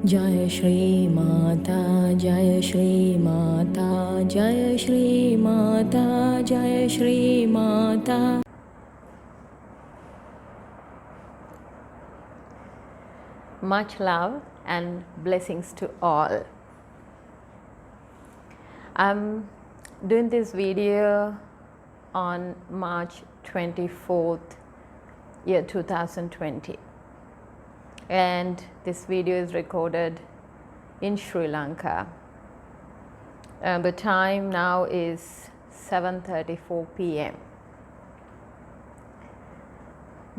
Jai Shri Mata, Jai Shri Mata, Jai Shri Mata, Jai Shri Mata. Much love and blessings to all. I'm doing this video on March 24th, year 2020. And this video is recorded in Sri Lanka. The time now is 7:34 p.m.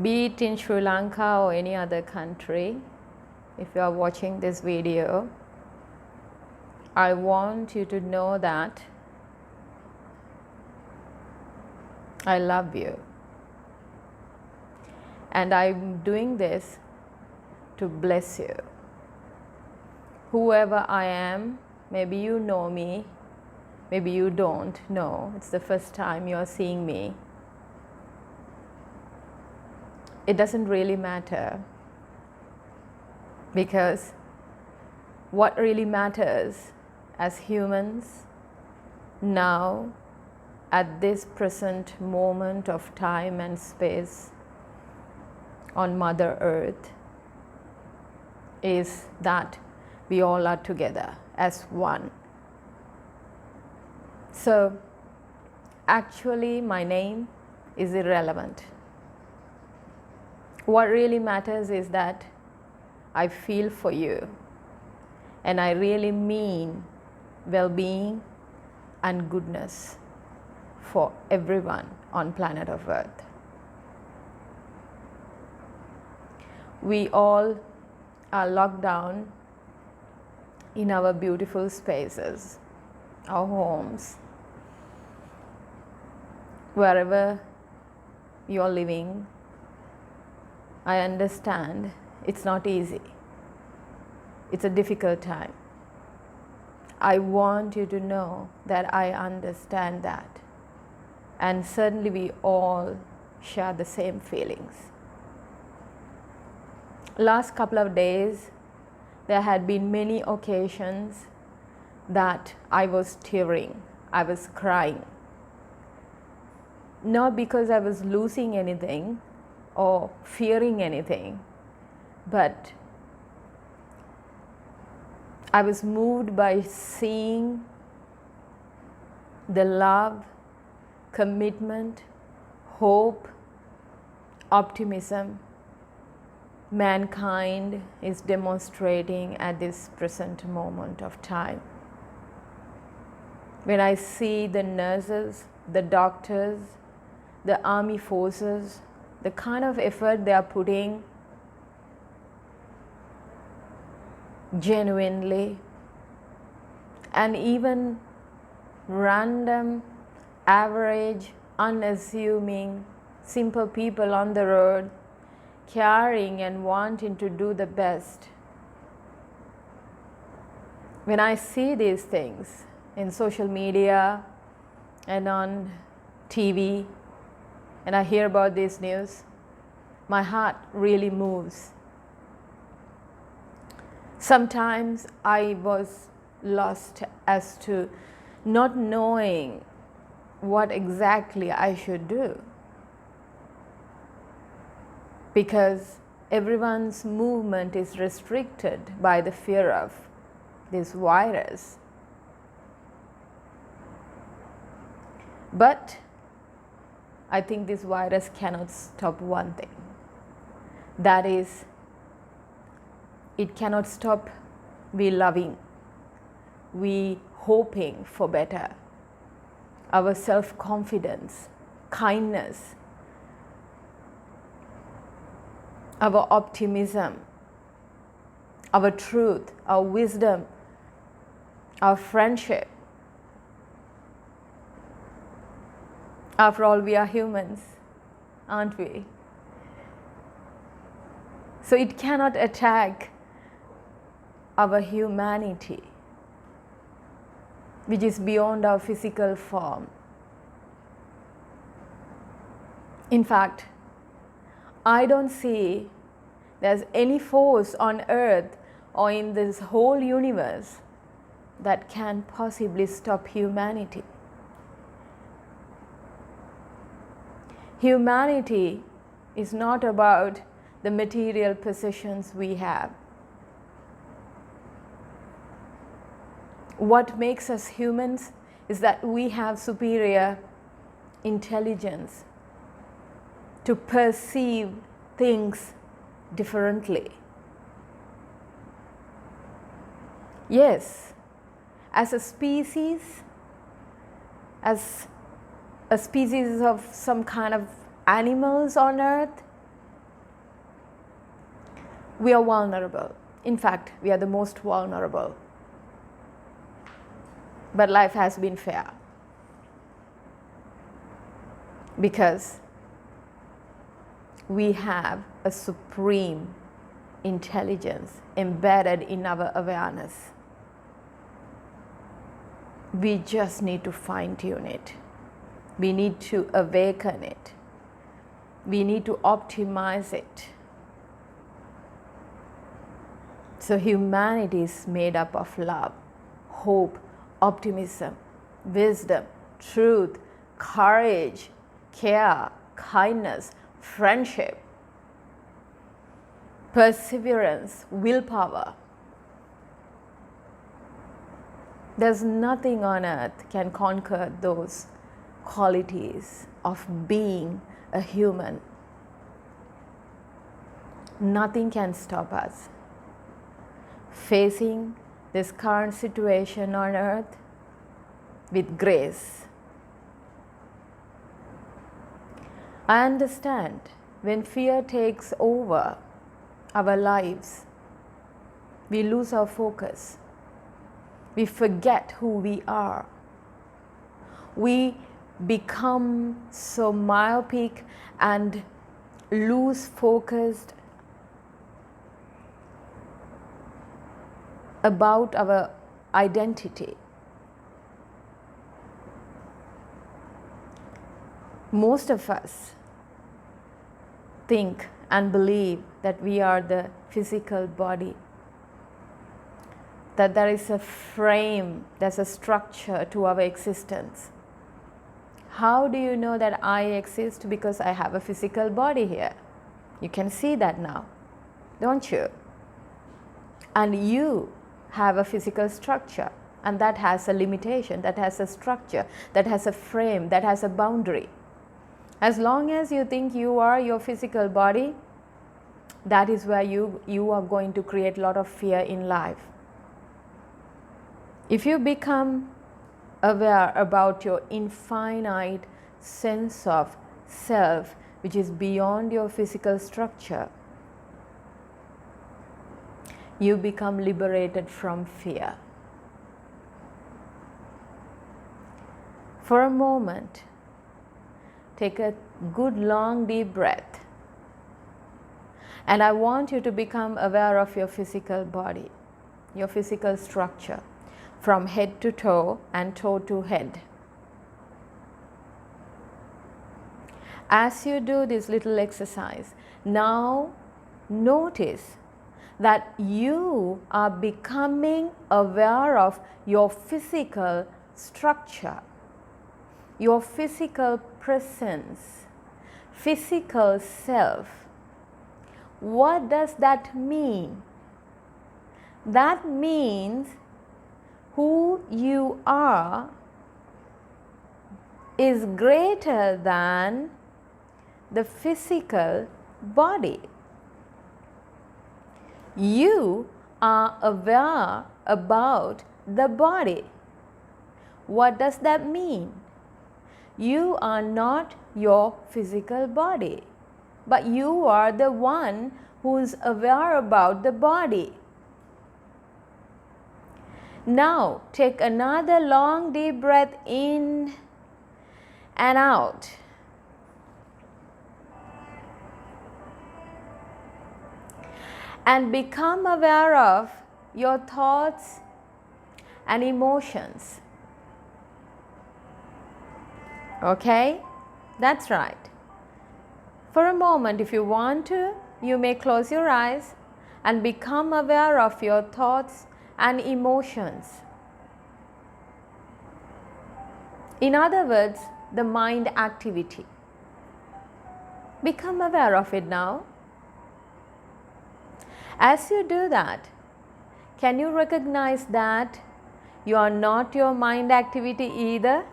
Be it in Sri Lanka or any other country, if you are watching this video, I want you to know that I love you. And I'm doing this to bless you. Whoever I am, maybe you know me, maybe you don't know. It's the first time you're seeing me. It doesn't really matter, because what really matters as humans now, at this present moment of time and space on Mother Earth, is that we all are together as one. So actually my name is irrelevant. What really matters is that I feel for you, and I really mean well-being and goodness for everyone on planet of Earth. We all are locked down in our beautiful spaces, our homes, wherever you're living. I understand it's not easy. It's a difficult time. I want you to know that I understand that. And certainly we all share the same feelings. Last couple of days, there had been many occasions that I was tearing, I was crying. Not because I was losing anything or fearing anything, but I was moved by seeing the love, commitment, hope, optimism mankind is demonstrating at this present moment of time. When I see the nurses, the doctors, the army forces, the kind of effort they are putting genuinely, and even random, average, unassuming, simple people on the road caring and wanting to do the best. When I see these things in social media and on TV, and I hear about this news, my heart really moves. Sometimes I was lost as to not knowing what exactly I should do, because everyone's movement is restricted by the fear of this virus. But I think this virus cannot stop one thing. That is, it cannot stop we loving, we hoping for better, our self-confidence, kindness, our optimism, our truth, our wisdom, our friendship. After all, we are humans, aren't we? So it cannot attack our humanity, which is beyond our physical form. In fact, I don't see there's any force on earth or in this whole universe that can possibly stop humanity. Humanity is not about the material possessions we have. What makes us humans is that we have superior intelligence to perceive things differently. Yes, as a species of some kind of animals on earth, we are vulnerable. In fact, we are the most vulnerable. But life has been fair, because we have a supreme intelligence embedded in our awareness. We just need to fine-tune it. We need to awaken it. We need to optimize it. So humanity is made up of love, hope, optimism, wisdom, truth, courage, care, kindness, friendship, perseverance, willpower. There's nothing on earth can conquer those qualities of being a human. Nothing can stop us facing this current situation on earth with grace. I understand when fear takes over our lives, we lose our focus. We forget who we are. We become so myopic and lose focused about our identity. Most of us think and believe that we are the physical body, that there is a frame, there's a structure to our existence. How do you know that I exist? Because I have a physical body here. You can see that now, don't you? And you have a physical structure, and that has a limitation, that has a structure, that has a frame, that has a boundary. As long as you think you are your physical body, that is where you are going to create a lot of fear in life. If you become aware about your infinite sense of self, which is beyond your physical structure, you become liberated from fear. For a moment, take a good long deep breath, and I want you to become aware of your physical body, your physical structure, from head to toe and toe to head. As you do this little exercise, now notice that you are becoming aware of your physical structure, your physical presence, physical self. What does that mean? That means who you are is greater than the physical body. You are aware about the body. What does that mean? You are not your physical body, but you are the one who is aware about the body. Now take another long deep breath in and out. And become aware of your thoughts and emotions. Okay? That's right. For a moment, if you want to, you may close your eyes and become aware of your thoughts and emotions. In other words, the mind activity. Become aware of it now. As you do that, can you recognize that you are not your mind activity either?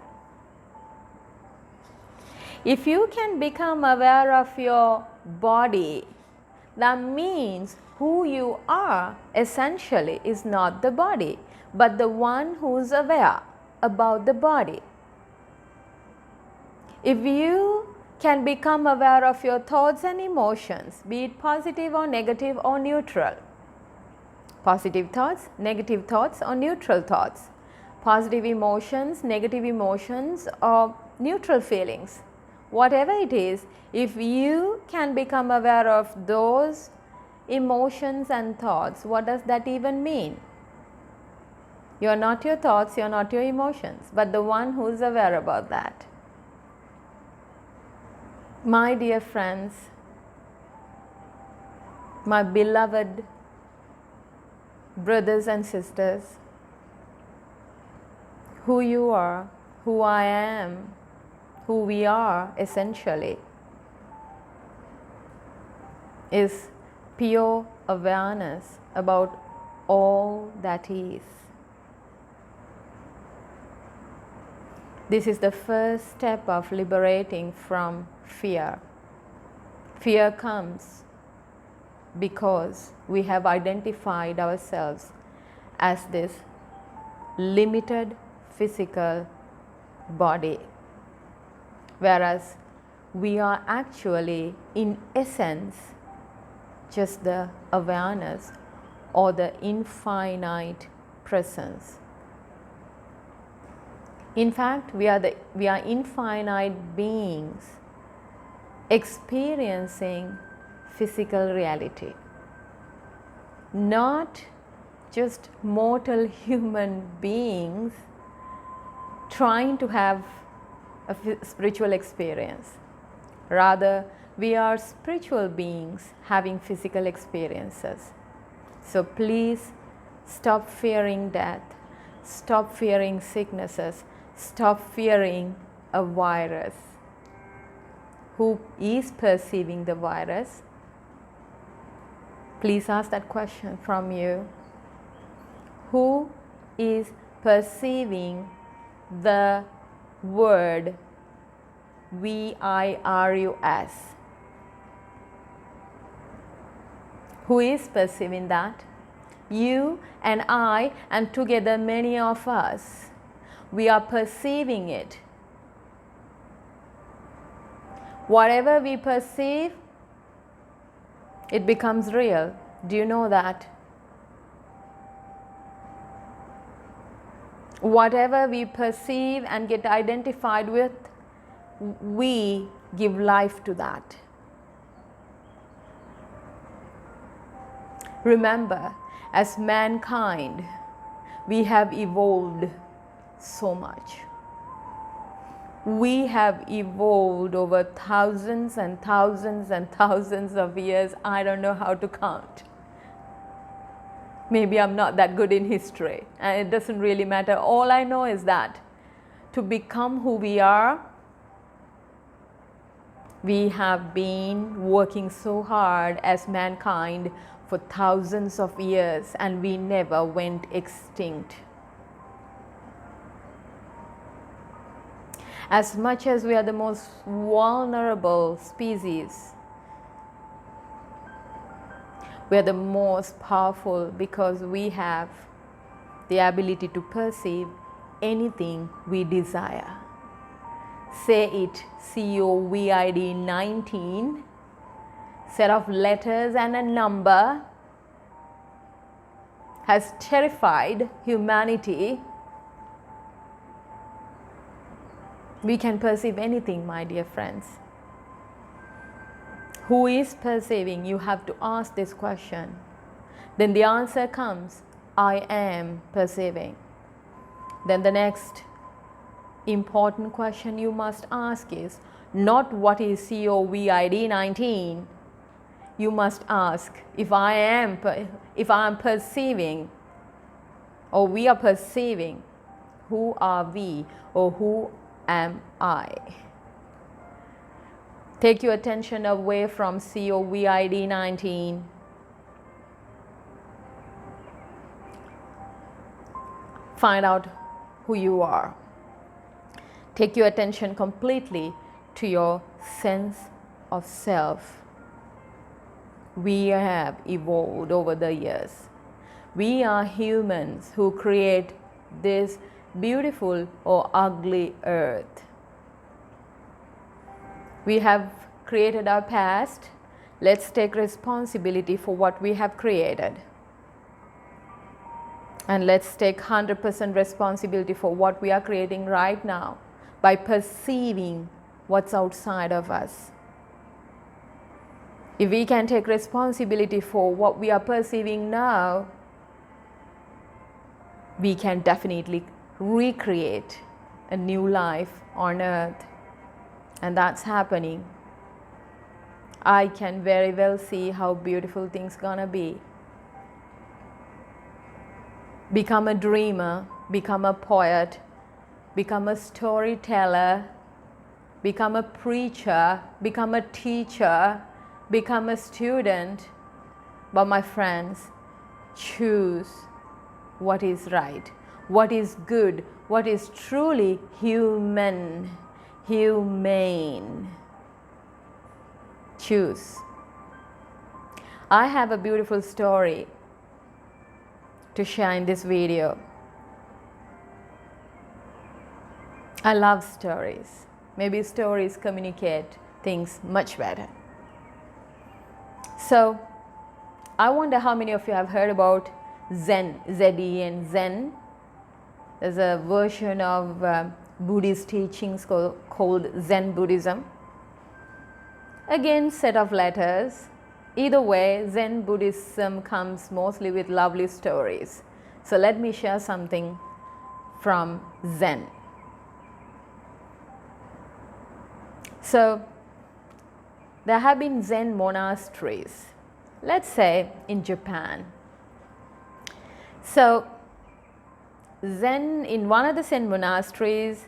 If you can become aware of your body, that means who you are essentially is not the body, but the one who is aware about the body. If you can become aware of your thoughts and emotions, be it positive or negative or neutral, positive thoughts, negative thoughts or neutral thoughts, positive emotions, negative emotions or neutral feelings, whatever it is, if you can become aware of those emotions and thoughts, what does that even mean? You are not your thoughts, you are not your emotions, but the one who is aware about that. My dear friends, my beloved brothers and sisters, who you are, who I am, who we are essentially is pure awareness about all that is. This is the first step of liberating from fear. Fear comes because we have identified ourselves as this limited physical body, whereas we are actually in essence just the awareness or the infinite presence. In fact, we are infinite beings experiencing physical reality, not just mortal human beings trying to have a spiritual experience. Rather, we are spiritual beings having physical experiences. So please stop fearing death, stop fearing sicknesses, stop fearing a virus. Who is perceiving the virus? Please ask that question from you. Who is perceiving the word virus? Who is perceiving that? You and I, and together many of us. We are perceiving it. Whatever we perceive, it becomes real. Do you know that? Whatever we perceive and get identified with, we give life to that. Remember, as mankind, we have evolved so much. We have evolved over thousands and thousands and thousands of years. I don't know how to count. Maybe I'm not that good in history, and it doesn't really matter. All I know is that to become who we are, we have been working so hard as mankind for thousands of years, and we never went extinct. As much as we are the most vulnerable species, we are the most powerful because we have the ability to perceive anything we desire. Say it, COVID 19, set of letters and a number has terrified humanity. We can perceive anything, my dear friends. Who is perceiving? You have to ask this question. Then the answer comes, I am perceiving. Then the next important question you must ask is not what is COVID 19, you must ask, if I am perceiving, or we are perceiving, who are we, or who am I? Take your attention away from COVID-19. Find out who you are. Take your attention completely to your sense of self. We have evolved over the years. We are humans who create this beautiful or ugly earth. We have created our past. Let's take responsibility for what we have created. And let's take 100% responsibility for what we are creating right now by perceiving what's outside of us. If we can take responsibility for what we are perceiving now, we can definitely recreate a new life on earth. And that's happening. I can very well see how beautiful things gonna be. Become a dreamer, become a poet, become a storyteller, become a preacher, become a teacher, become a student. But my friends, choose what is right, what is good, what is truly humane. Choose. I have a beautiful story to share in this video. I love stories. Maybe stories communicate things much better. So, I wonder how many of you have heard about Zen, Z-E-N, Zen. There's a version of Buddhist teachings called Zen Buddhism. Again, set of letters. Either way, Zen Buddhism comes mostly with lovely stories. So let me share something from Zen. So there have been Zen monasteries, let's say in Japan. So Zen, in one of the Zen monasteries,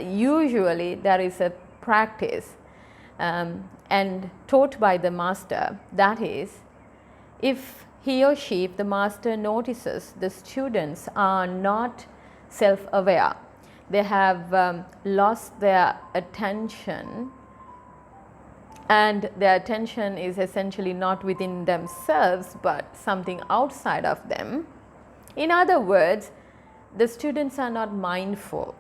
usually there is a practice and taught by the master. That is, if he or she, if the master notices the students are not self-aware, they have lost their attention, and their attention is essentially not within themselves but something outside of them. In other words, the students are not mindful.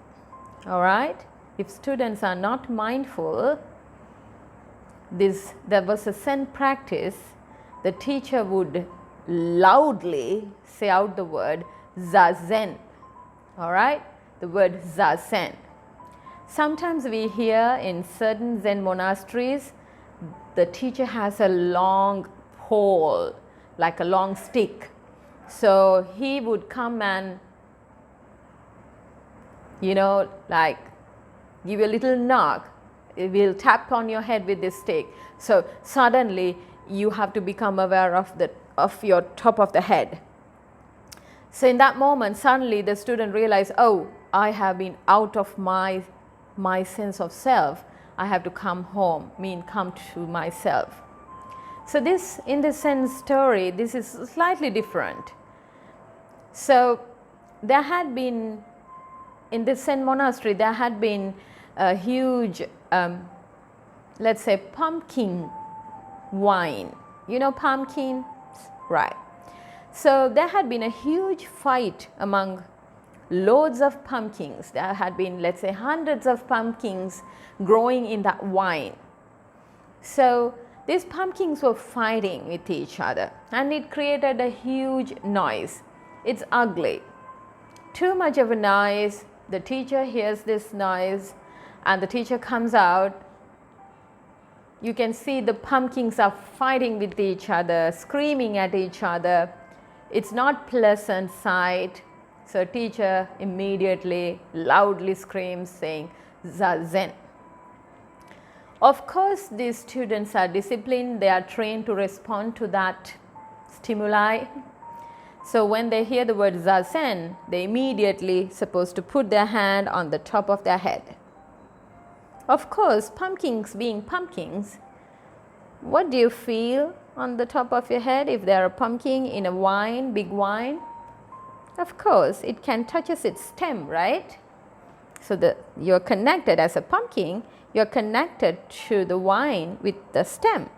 All right? If students are not mindful, there was a Zen practice. The teacher would loudly say out the word zazen. All right? The word zazen. Sometimes we hear in certain Zen monasteries, the teacher has a long pole, like a long stick. So he would come and, like give you a little knock. It will tap on your head with this stick. So suddenly you have to become aware of your top of the head. So in that moment, suddenly the student realizes, oh, I have been out of my sense of self. I have to come home, come to myself. So this, in the Zen story, this is slightly different. So there had been, in the Zen monastery, there had been a huge, let's say, pumpkin wine. You know pumpkin? Right. So there had been a huge fight among loads of pumpkins. There had been, let's say, hundreds of pumpkins growing in that wine. So these pumpkins were fighting with each other, and it created a huge noise. It's ugly. Too much of a noise. The teacher hears this noise and the teacher comes out. You can see the pumpkins are fighting with each other, screaming at each other. It's not pleasant sight. So teacher immediately loudly screams saying Zazen. Of course, these students are disciplined, they are trained to respond to that stimuli. So when they hear the word zazen, they immediately supposed to put their hand on the top of their head. Of course, pumpkins being pumpkins, what do you feel on the top of your head if there are a pumpkin in a vine, big vine? Of course, it can touch its stem, right? So you're connected as a pumpkin, you're connected to the vine with the stem.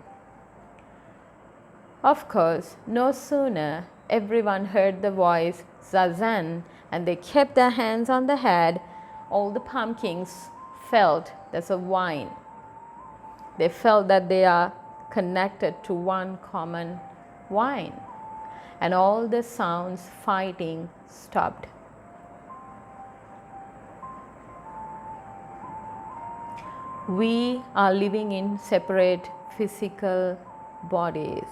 Of course, no sooner everyone heard the voice zazen and they kept their hands on the head, all the pumpkins felt there's a vine. They felt that they are connected to one common vine, and all the sounds fighting stopped. We are living in separate physical bodies,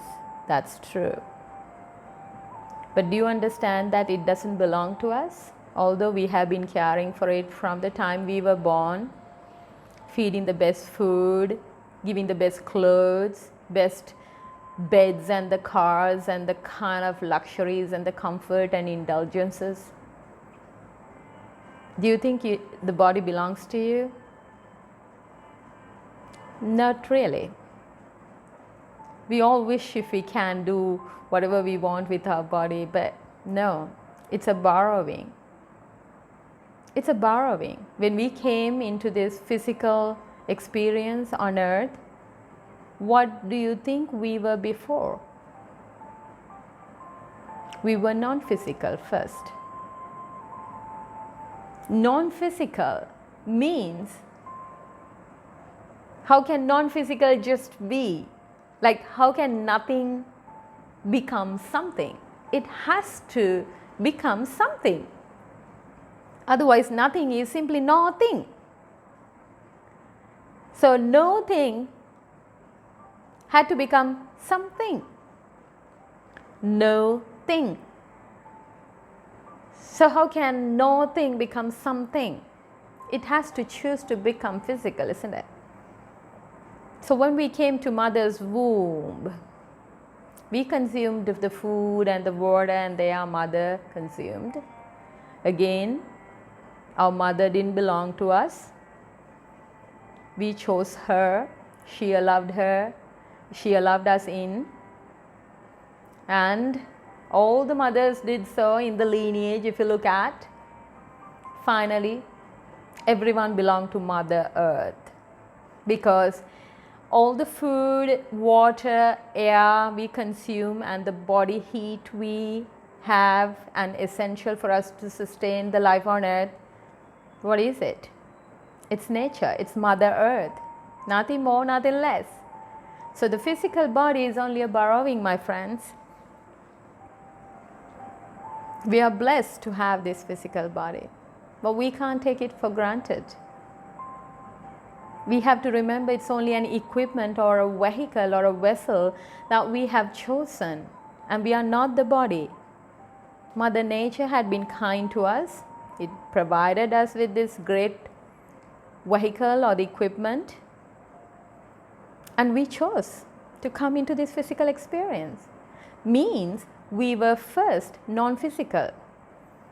that's true. But do you understand that it doesn't belong to us? Although we have been caring for it from the time we were born, feeding the best food, giving the best clothes, best beds and the cars and the kind of luxuries and the comfort and indulgences. Do you think the body belongs to you? Not really. We all wish if we can do whatever we want with our body, but no, it's a borrowing. It's a borrowing. When we came into this physical experience on earth, what do you think we were before? We were non-physical first. Non-physical means, how can non-physical just be? Like, how can nothing become something? It has to become something. Otherwise, nothing is simply nothing. So, no thing had to become something. No thing. So, how can no thing become something? It has to choose to become physical, isn't it? So, when we came to mother's womb, we consumed the food and the water, and our mother consumed. Again, our mother didn't belong to us. We chose her, she allowed us in. And all the mothers did so in the lineage, if you look at. Finally, everyone belonged to Mother Earth, because all the food, water, air we consume and the body heat we have, and essential for us to sustain the life on earth, what is it? It's nature, it's Mother Earth, nothing more, nothing less. So the physical body is only a borrowing, my friends. We are blessed to have this physical body, but we can't take it for granted. We have to remember it's only an equipment or a vehicle or a vessel that we have chosen, and we are not the body. Mother Nature had been kind to us. It provided us with this great vehicle or the equipment, and we chose to come into this physical experience. Means we were first non-physical.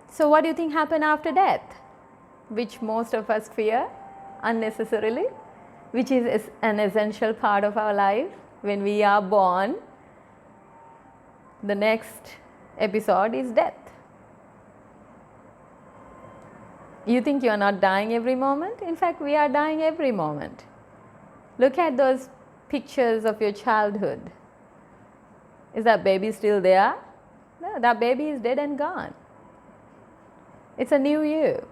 So what do you think happened after death? Which most of us fear unnecessarily, which is an essential part of our life. When we are born, the next episode is death. You think you are not dying every moment? In fact, we are dying every moment. Look at those pictures of your childhood. Is that baby still there? No, that baby is dead and gone. It's a new you.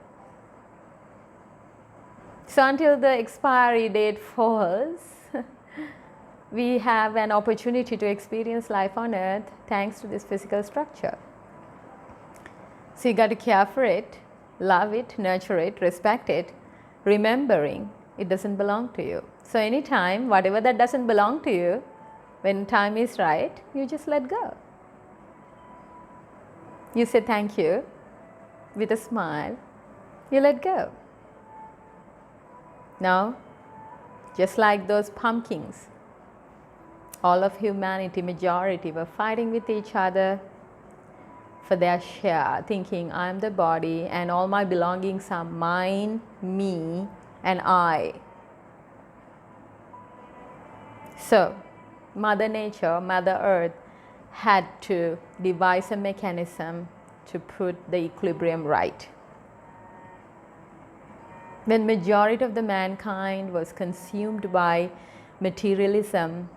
So until the expiry date falls, we have an opportunity to experience life on earth thanks to this physical structure. So you got to care for it, love it, nurture it, respect it, remembering it doesn't belong to you. So anytime, whatever that doesn't belong to you, when time is right, you just let go. You say thank you with a smile, you let go. Now, just like those pumpkins. All of humanity, majority, were fighting with each other for their share, thinking I'm the body and all my belongings are mine, me, and I. So, Mother Nature, Mother Earth had to devise a mechanism to put the equilibrium right. When majority of the mankind was consumed by materialism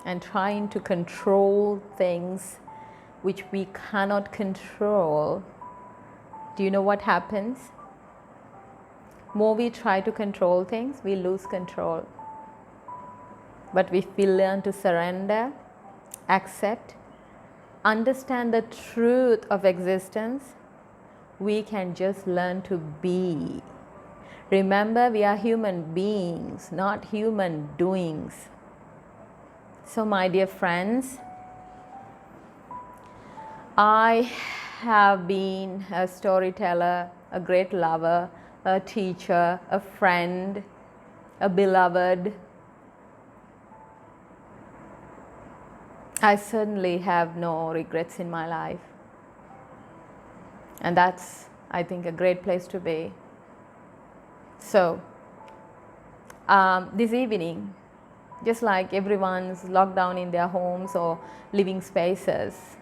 and trying to control things which we cannot control, do you know what happens? More we try to control things, we lose control. But if we learn to surrender, accept, understand the truth of existence, we can just learn to be. Remember, we are human beings, not human doings. So my dear friends, I have been a storyteller, a great lover, a teacher, a friend, a beloved. I certainly have no regrets in my life. And that's, I think, a great place to be. So, this evening, just like everyone's locked down in their homes or living spaces,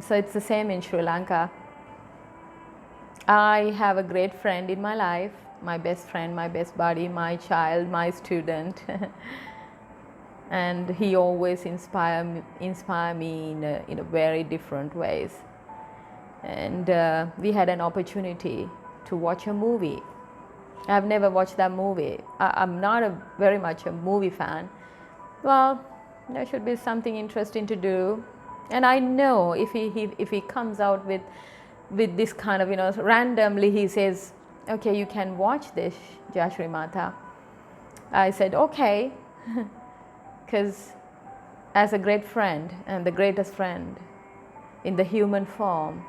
so it's the same in Sri Lanka. I have a great friend in my life, my best friend, my best buddy, my child, my student. And he always inspire me in a very different ways. And we had an opportunity to watch a movie. I've never watched that movie. I'm not very much a movie fan. Well, there should be something interesting to do. And I know if he comes out with this kind of, randomly he says, okay, you can watch this, Jashri Mata. I said, okay. Because as a great friend and the greatest friend in the human form,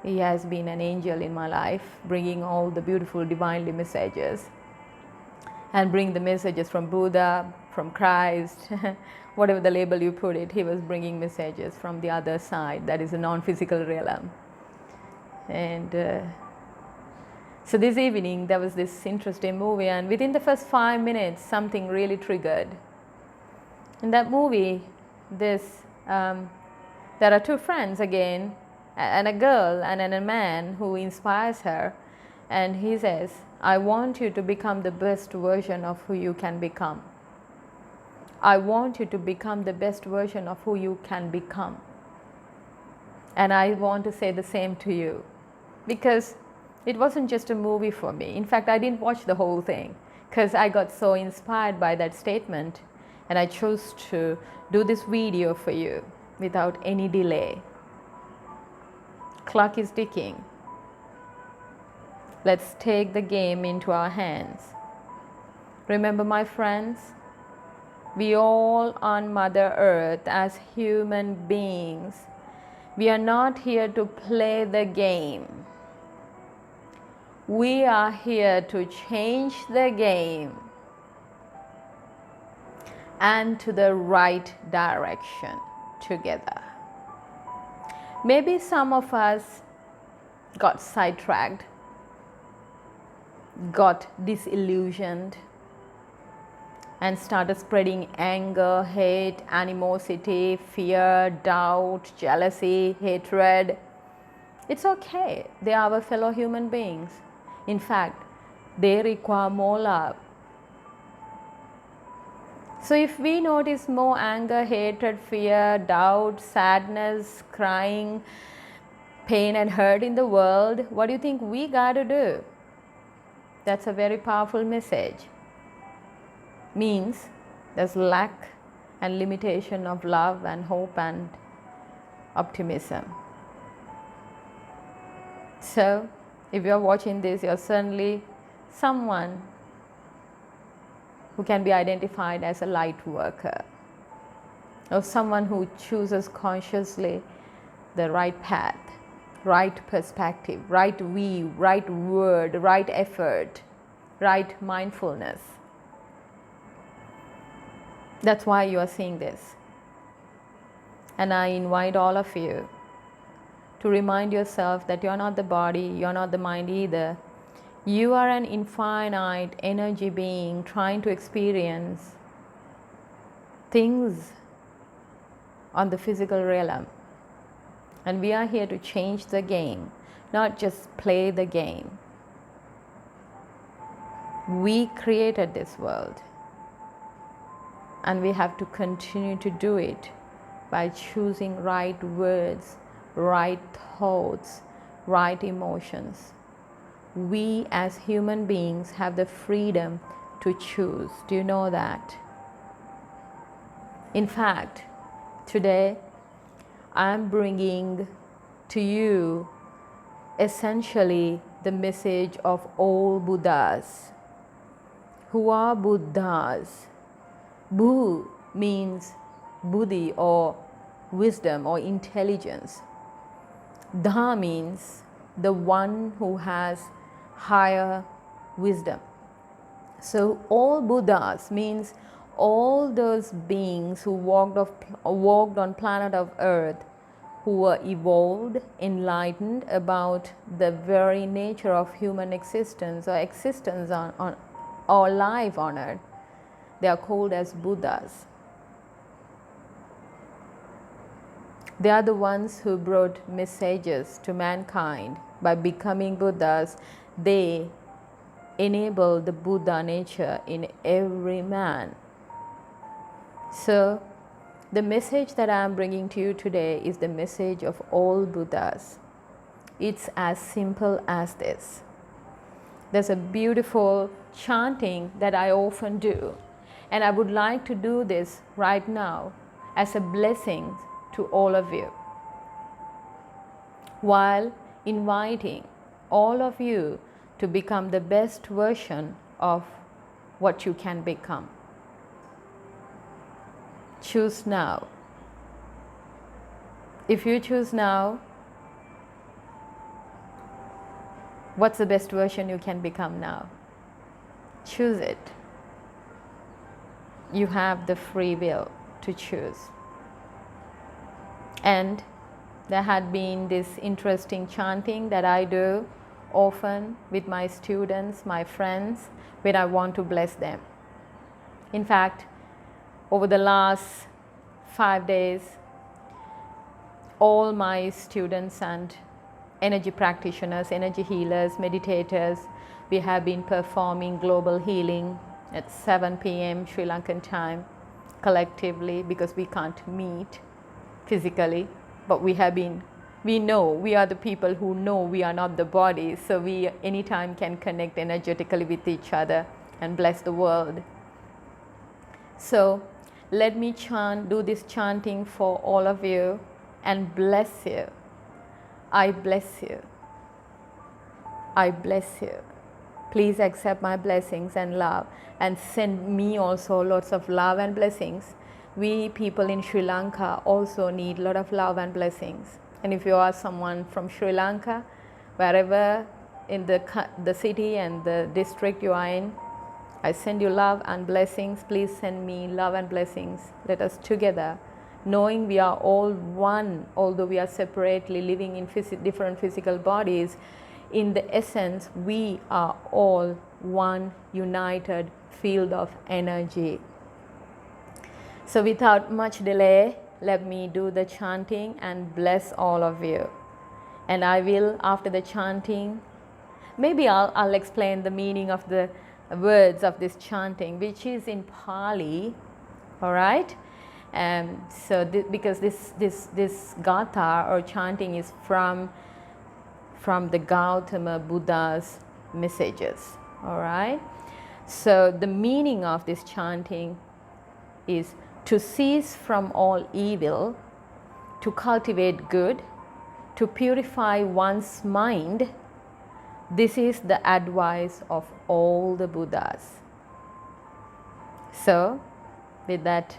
he has been an angel in my life, bringing all the beautiful divinely messages and bring the messages from Buddha, from Christ, whatever the label you put it, he was bringing messages from the other side, that is a non-physical realm. And so this evening there was this interesting movie, and within the first 5 minutes something really triggered. In that movie, there are two friends again, and a girl and a man who inspires her, and he says, I want you to become the best version of who you can become. I want you to become the best version of who you can become. And I want to say the same to you, because it wasn't just a movie for me. In fact, I didn't watch the whole thing because I got so inspired by that statement, and I chose to do this video for you without any delay. Clock is ticking. Let's take the game into our hands. Remember, my friends, we all on Mother Earth as human beings, we are not here to play the game. We are here to change the game and to the right direction together. Maybe some of us got sidetracked, got disillusioned, and started spreading anger, hate, animosity, fear, doubt, jealousy, hatred. It's okay. They are our fellow human beings. In fact, they require more love. So if we notice more anger, hatred, fear, doubt, sadness, crying, pain and hurt in the world, what do you think we got to do? That's a very powerful message. Means there's lack and limitation of love and hope and optimism. So if you're watching this, you're certainly someone who can be identified as a light worker, or someone who chooses consciously the right path, right perspective, right view, right word, right effort, right mindfulness. That's why you are seeing this. And I invite all of you to remind yourself that you're not the body, you're not the mind either. You are an infinite energy being trying to experience things on the physical realm. And we are here to change the game, not just play the game. We created this world, and we have to continue to do it by choosing right words, right thoughts, right emotions. We as human beings have the freedom to choose. Do you know that? In fact, today I'm bringing to you essentially the message of all Buddhas. Who are Buddhas? Bu means buddhi or wisdom or intelligence. Dha means the one who has higher wisdom. So all Buddhas means all those beings who walked on planet of Earth, who were evolved, enlightened about the very nature of human existence or existence on or life on Earth. They are called as Buddhas. They are the ones who brought messages to mankind. By becoming Buddhas, they enable the Buddha nature in every man. So, the message that I am bringing to you today is the message of all Buddhas. It's as simple as this. There's a beautiful chanting that I often do, and I would like to do this right now as a blessing to all of you, while inviting all of you to become the best version of what you can become. Choose now. If you choose now, what's the best version you can become now? Choose it. You have the free will to choose. And there had been this interesting chanting that I do often with my students, my friends, when I want to bless them. In fact, over the last 5 days, all my students and energy practitioners, energy healers, meditators, we have been performing global healing at 7 p.m. Sri Lankan time collectively, because we can't meet physically, but we know we are the people who know we are not the body, so we anytime can connect energetically with each other and bless the world. So let me do this chanting for all of you and bless you. I bless you. I bless you. Please accept my blessings and love, and send me also lots of love and blessings. We people in Sri Lanka also need a lot of love and blessings. And if you are someone from Sri Lanka, wherever in the city and the district you are in, I send you love and blessings. Please send me love and blessings. Let us together, knowing we are all one, although we are separately living in different physical bodies, in the essence, we are all one united field of energy. So without much delay, let me do the chanting and bless all of you. And I will, after the chanting, maybe I'll explain the meaning of the words of this chanting, which is in Pali, all right? So because this gatha or chanting is from the Gautama Buddha's messages, all right? So the meaning of this chanting is to cease from all evil, to cultivate good, to purify one's mind. This is the advice of all the Buddhas. So, with that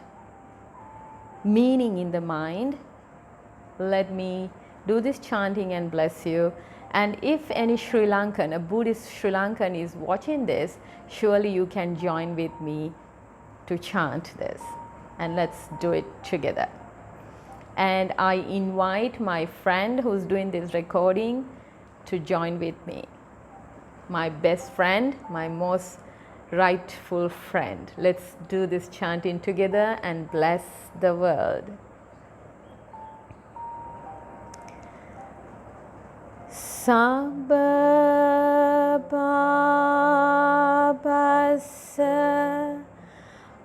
meaning in the mind, let me do this chanting and bless you. And if any Sri Lankan, a Buddhist Sri Lankan is watching this, surely you can join with me to chant this. and let's do it together. And I invite my friend who's doing this recording to join with me. My best friend, my most rightful friend. Let's do this chanting together and bless the world. Sabba pāpassa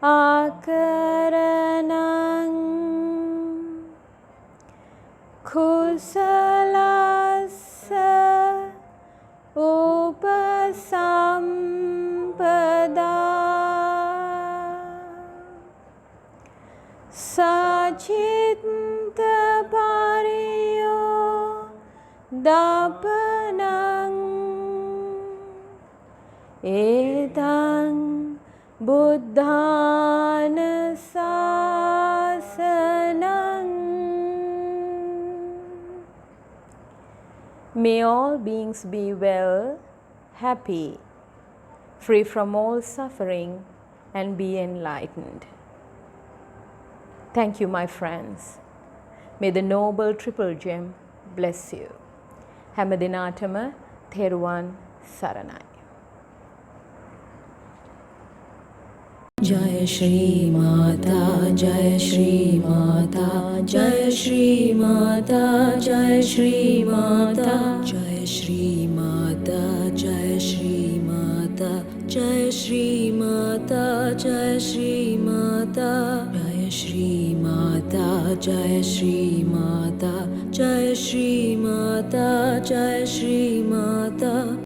akaranan Kusalassa upasampadā Sacitta pariyō dapanan Etan Buddhānasāsanan. May all beings be well, happy, free from all suffering, and be enlightened. Thank you, my friends. May the noble triple gem bless you. හැම දිනාටම තෙරුවන් සරණයි. Jai Shri Mata, Jai Shri Mata, Jai Shri Mata, Jai Shri Mata, Jai Shri Mata, Jai Shri Mata, Jai Shri Mata, Jai Shri Mata, Jai Shri Mata, Jai Shri Mata, Jai Shri Mata, Jai Shri Mata.